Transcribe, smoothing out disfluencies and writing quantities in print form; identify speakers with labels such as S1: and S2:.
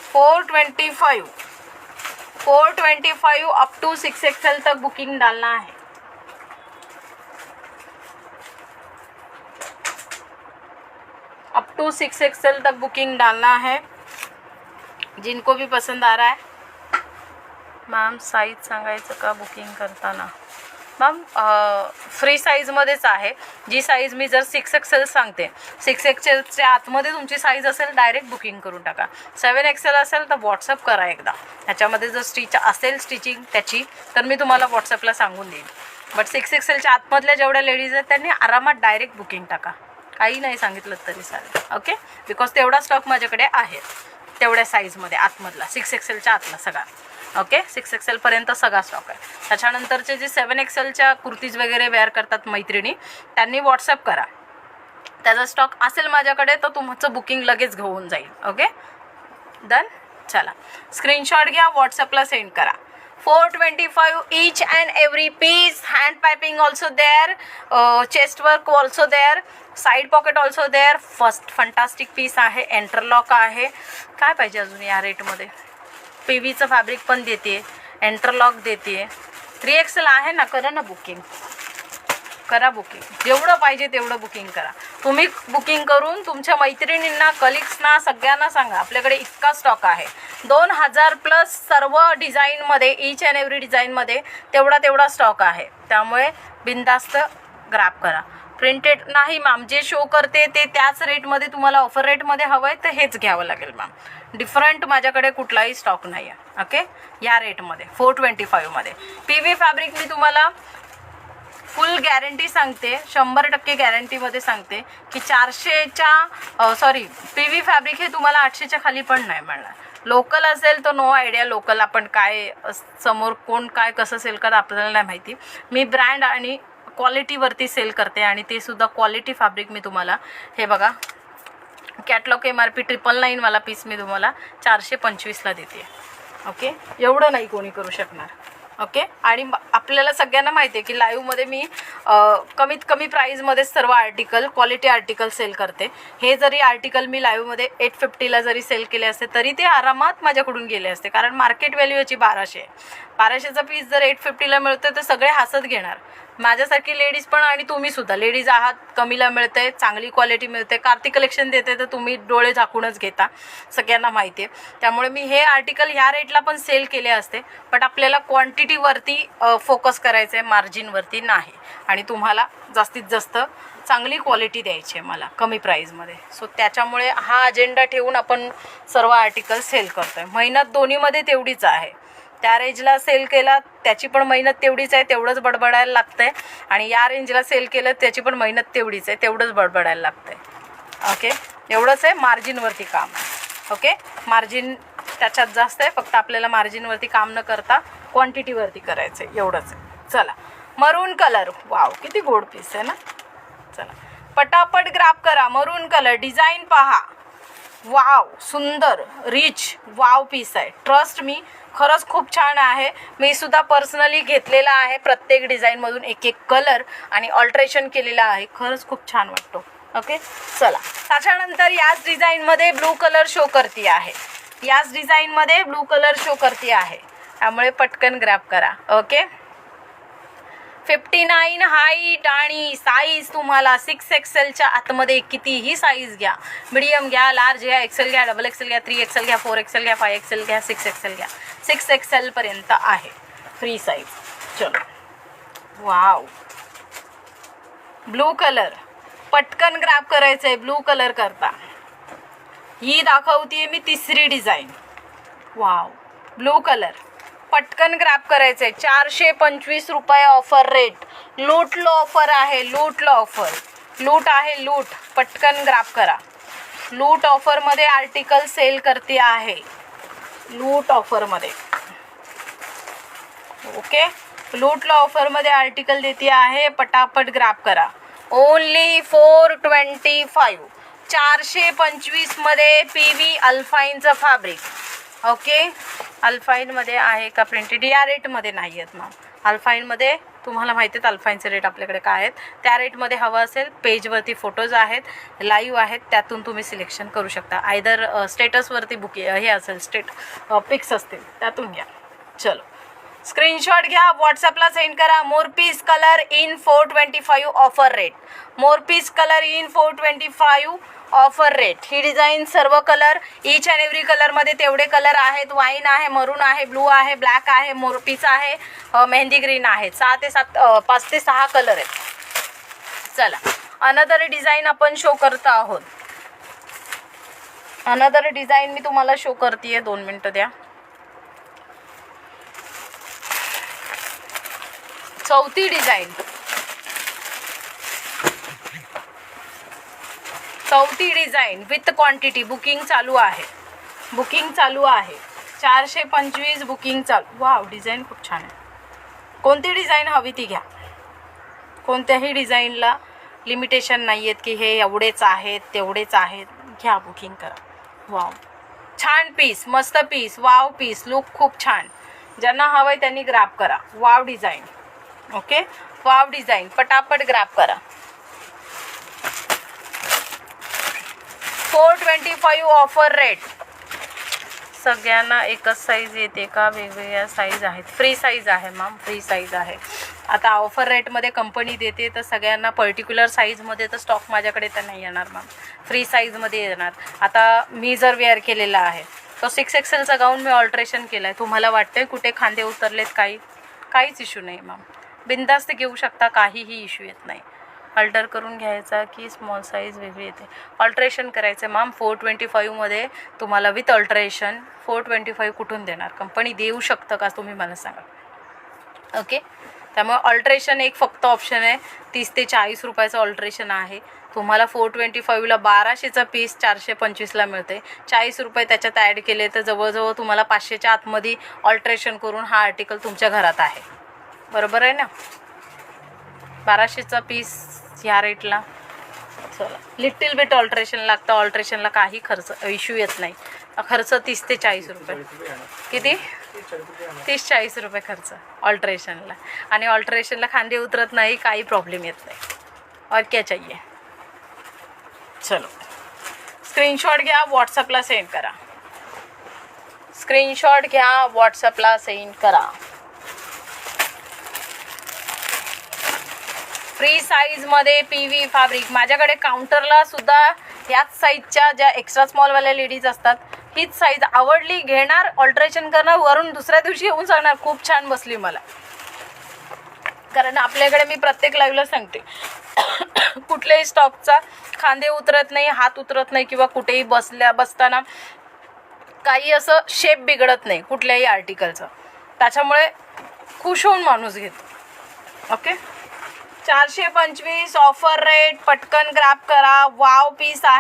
S1: 425 up to 6XL तक booking डालना है। अप टू 6XL तक बुकिंग डालना है, जिनको भी पसंद आ रहा है। मॅम साईज सांगायचं का बुकिंग करताना? मॅम फ्री साईजमध्येच आहे। जी साईज मी जर 6XL सांगते, 6XLच्या आतमध्ये तुमची साईज असेल डायरेक्ट बुकिंग करून टाका। 7XL असेल तर व्हॉट्सअप करा एकदा। ह्याच्यामध्ये जर स्टिच असेल स्टिचिंग त्याची तर मी तुम्हाला व्हॉट्सअपला सांगून देईन। बट 6XLच्या आतमधल्या जेवढ्या लेडीज आहेत त्यांनी आरामात डायरेक्ट बुकिंग टाका, काही नाही सांगितलं तरी चालेल। ओके, बिकॉज तेवढा स्टॉक माझ्याकडे आहे तेवढ्या साईजमध्ये आतमधला, 6XLच्या आतला सगळा। ओके, 6XL पर्यंत सगळा स्टॉक आहे। त्याच्यानंतरचे जे 7XLच्या कुर्तीज वगैरे वेअर करतात मैत्रिणी, त्यांनी व्हॉट्सअप करा, त्याचा स्टॉक असेल माझ्याकडे तर तुमचं बुकिंग लगेच घेऊन जाईल। ओके डन, चला स्क्रीनशॉट घ्या, व्हॉट्सअपला सेंड करा। 425 each and every piece, hand piping also there, chest work also there, side pocket also there। First fantastic piece आहे, एंटरलॉक आहे। काय पाहिजे अजून या रेटमध्ये? पीव्हीचं फॅब्रिक पण देते, एंटरलॉक देते। 3XL आहे ना, करा ना बुकिंग, करा बुकिंग, जेवढं पाहिजे तेवढं बुकिंग करा। तुम्ही बुकिंग करून तुमच्या मैत्रिणींना, कलिग्सना सगळ्यांना सांगा आपल्याकडे इतका स्टॉक आहे। 2000 प्लस सर्व डिझाईनमध्ये, ईच अँड एव्हरी डिझाईनमध्ये तेवढा स्टॉक आहे। त्यामुळे बिनधास्त ग्रॅब करा। प्रिंटेड नाही मॅम, जे शो करते ते त्याच रेटमध्ये तुम्हाला ऑफर रेटमध्ये हवं आहे तर हेच घ्यावं लागेल मॅम। डिफरंट माझ्याकडे कुठलाही स्टॉक नाही आहे। ओके, या रेटमध्ये 425मध्ये पीव्ही फॅब्रिक मी तुम्हाला फुल गॅरंटी सांगते, 100% गॅरंटीमध्ये सांगते की 400च्या पीव्ही फॅब्रिक हे तुम्हाला 800च्या खाली पण नाही मिळणार। लोकल असेल तर नो आयडिया, लोकल आपण काय समोर कोण काय कसं सेल करत आपल्याला नाही माहिती। मी ब्रँड आणि क्वालिटीवरती सेल करते आणि ते सुद्धा क्वालिटी फॅब्रिक मी तुम्हाला, हे बघा कॅटलॉग MRP 999 वाला पीस मी तुम्हाला 425ला देते। ओके, एवढं नाही कोणी करू शकणार। ओके, आणि आपल्याला सगळ्यांना माहिती आहे की लाईव्हमध्ये मी कमीत कमी प्राईजमध्येच सर्व आर्टिकल, क्वालिटी आर्टिकल सेल करते। हे जरी आर्टिकल मी लाईव्हमध्ये 850ला जरी सेल केले असते तरी ते आरामात माझ्याकडून गेले असते, कारण मार्केट व्हॅल्यू याची 1200 आहे। 1200चा पीस जर 850ला मिळतो तर सगळे हसत घेणार, माझ्यासारखी लेडीज पण, आणि तुम्ही सुद्धा लेडीज आहात, कमीला मिळते, चांगली क्वालिटी मिळते। कार्तिक कलेक्शन देते तर तुम्ही डोळे झाकूनच घेता, सगळ्यांना माहिती आहे। त्यामुळे मी हे आर्टिकल ह्या रेटला पण सेल केले असते, बट आपल्याला क्वांटिटीवरती फोकस करायचं आहे, मार्जिनवरती नाही। आणि तुम्हाला जास्तीत जास्त चांगली क्वालिटी द्यायची आहे मला कमी प्राईजमध्ये। सो त्याच्यामुळे हा अजेंडा ठेवून आपण सर्व आर्टिकल सेल करतो आहे। मेहनत दोन्हीमध्ये तेवढीच आहे। त्या रेंजला सेल केला त्याची पण मेहनत तेवढीच आहे, तेवढंच बडबडायला लागतं आहे। आणि या रेंजला सेल केलं त्याची पण मेहनत तेवढीच आहे, तेवढंच बडबडायला लागतं आहे। ओके, एवढंच आहे, मार्जिनवरती काम आहे। ओके, मार्जिन त्याच्यात जास्त आहे, फक्त आपल्याला मार्जिनवरती काम न करता क्वांटिटीवरती करायचं आहे, एवढंच आहे। चला, मरून कलर, वाव किती गोड पीस आहे ना। चला पटापट ग्रॅब करा, मरून कलर डिझाईन पहा, वाव सुंदर रिच वाव पीस आहे। ट्रस्ट मी, खरंच खूप छान आहे। मी सुद्धा पर्सनली घेतलेला आहे, प्रत्येक डिझाईनमधून एक एक कलर आणि ऑल्ट्रेशन केलेला आहे, खरंच खूप छान वाटतो। ओके, चला त्याच्यानंतर याच डिझाईनमध्ये ब्लू कलर शो करते आहे, याच डिझाईनमध्ये ब्लू कलर शो करते आहे, त्यामुळे पटकन ग्रॅब करा। ओके, 59 हाईट आणि साईज तुम्हाला 6XLच्या आतमध्ये कितीही साईज घ्या, मीडियम घ्या, लार्ज घ्या, XL घ्या, XXL घ्या, 3XL घ्या, 4XL घ्या, 5XL घ्या, 6XL घ्या, 6XL पर्यंत आहे फ्री साईज। चलो, वाव ब्लू कलर, पटकन ग्रॅब करायचं आहे ब्लू कलर करता। ही दाखवते मी तिसरी डिझाईन, वाव ब्लू कलर, पटकन ग्रॅब करायचं आहे। 425 रुपये ऑफर रेट, लूट लो ऑफर आहे, लूट लो ऑफर, लूट आहे लूट, पटकन ग्रॅब करा। लूट ऑफरमध्ये आर्टिकल सेल करते आहे, लूट ऑफरमध्ये। ओके, लूट लो ऑफरमध्ये आर्टिकल देते आहे, पटापट ग्रॅब करा। ओनली 425, 425 मध्ये पीव्ही अल्फाईनचं फॅब्रिक। ओके, अल्फाईनमध्ये आहे का प्रिंटेड? या रेटमध्ये नाही आहेत मॅम, अल्फाईनमध्ये तुम्हाला माहिती आहेत अल्फाईनचे रेट आपल्याकडे काय आहेत. त्या रेटमध्ये हवं असेल पेजवरती फोटोज आहेत, लाईव्ह आहेत, त्यातून तुम्ही सिलेक्शन करू शकता. आयदर स्टेटसवरती हे असेल पिक्स असतील त्यातून घ्या. चलो स्क्रीनशॉट घ्या, व्हॉट्सअपला सेंड करा. मोरपीस कलर इन 425 ऑफर रेट. मोरपीस कलर इन 425 ऑफर रेट. ही डिझाईन सर्व कलर ईच अँड एव्हरी कलरमध्ये तेवढे कलर आहेत. वाईन आहे, मरून आहे, ब्लू आहे, ब्लॅक आहे, मोरपीस आहे, मेहंदी ग्रीन आहे. 5 ते 6 कलर आहेत. चला अनदर डिझाईन आपण शो करत आहोत. अनदर डिझाईन मी तुम्हाला शो करते. 2 मिनटं द्या. चौथी डिझाईन विथ क्वांटिटी. बुकिंग चालू आहे. 425 बुकिंग चालू. वाव, डिझाईन खूप छान आहे. कोणती डिझाईन हवी ती घ्या. कोणत्याही डिझाईनला लिमिटेशन नाही आहेत की हे एवढेच आहेत तेवढेच आहेत. घ्या, बुकिंग करा. वाव, छान पीस, मस्त पीस. वाव पीस, लुक खूप छान. ज्यांना हवं आहे त्यांनी ग्रॅब करा. Wow design. Okay, wow design पटापट ग्रॅब करा. 425 ऑफर रेट. सगळ्यांना एकच साईज येते का वेगवेगळ्या साईज आहेत? फ्री साईज आहे मॅम, फ्री साईज आहे. आता ऑफर रेटमध्ये कंपनी देते तर सगळ्यांना पर्टिक्युलर साईजमध्ये तर स्टॉक माझ्याकडे तर नाही येणार मॅम, फ्री साईजमध्ये येणार. आता मी जर वेअर केलेला आहे तो 6XLचा गाऊन मी ऑल्ट्रेशन केला आहे. तुम्हाला वाटतंय कुठे खांदे उतरलेत? काहीच इश्यू नाही मॅम, बिनधास्त घेऊ शकता, काहीही इश्यू येत नाही. अल्टर करून घ्यायचा की स्मॉल साईज वेगळी येते. ऑल्ट्रेशन करायचं मॅम. 425मध्ये तुम्हाला विथ ऑल्ट्रेशन 425 कुठून देणार? कंपनी देऊ शकतं का तुम्ही मला सांगा. ओके, त्यामुळे ऑल्ट्रेशन एक फक्त ऑप्शन आहे. 30 ते 40 रुपयाचं ऑल्ट्रेशन आहे. तुम्हाला 425ला 1200चा पीस 425ला मिळते. 40 रुपये त्याच्यात ॲड केले तर जवळजवळ तुम्हाला 500च्या आतमध्ये ऑल्ट्रेशन करून हा आर्टिकल तुमच्या घरात आहे. बरोबर आहे ना? 1200चा पीस ह्या रेटला. चला, लिटिल बिट ऑल्ट्रेशन लागतं. ऑल्ट्रेशनला काही खर्च इश्यू येत नाही. खर्च 30 ते 40 रुपये. किती? 30-40 रुपये खर्च ऑल्ट्रेशनला. आणि ऑल्ट्रेशनला खांदे उतरत नाही, काही प्रॉब्लेम येत नाही. और क्या चाहिए? चलो स्क्रीनशॉट घ्या, व्हॉट्सअपला सेंड करा. फ्री साईजमध्ये PV फॅब्रिक. माझ्याकडे काउंटरला सुद्धा ह्याच साईजच्या ज्या एक्स्ट्रा स्मॉलवाल्या लेडीज असतात हीच साईज आवडली घेणार, ऑल्ट्रेशन करणार, वरून दुसऱ्या दिवशी येऊन सांगणार खूप छान बसली मला. कारण आपल्याकडे मी प्रत्येक लाईव्हला सांगते कुठल्याही स्टॉकचा खांदे उतरत नाही, हात उतरत नाही किंवा कुठेही बसताना काही असं शेप बिघडत नाही कुठल्याही आर्टिकलचं. त्याच्यामुळे खुश होऊन माणूस घेतो. Okay, 425 offer rate. पटकन ग्रॅब करा. वाव पीस आहे.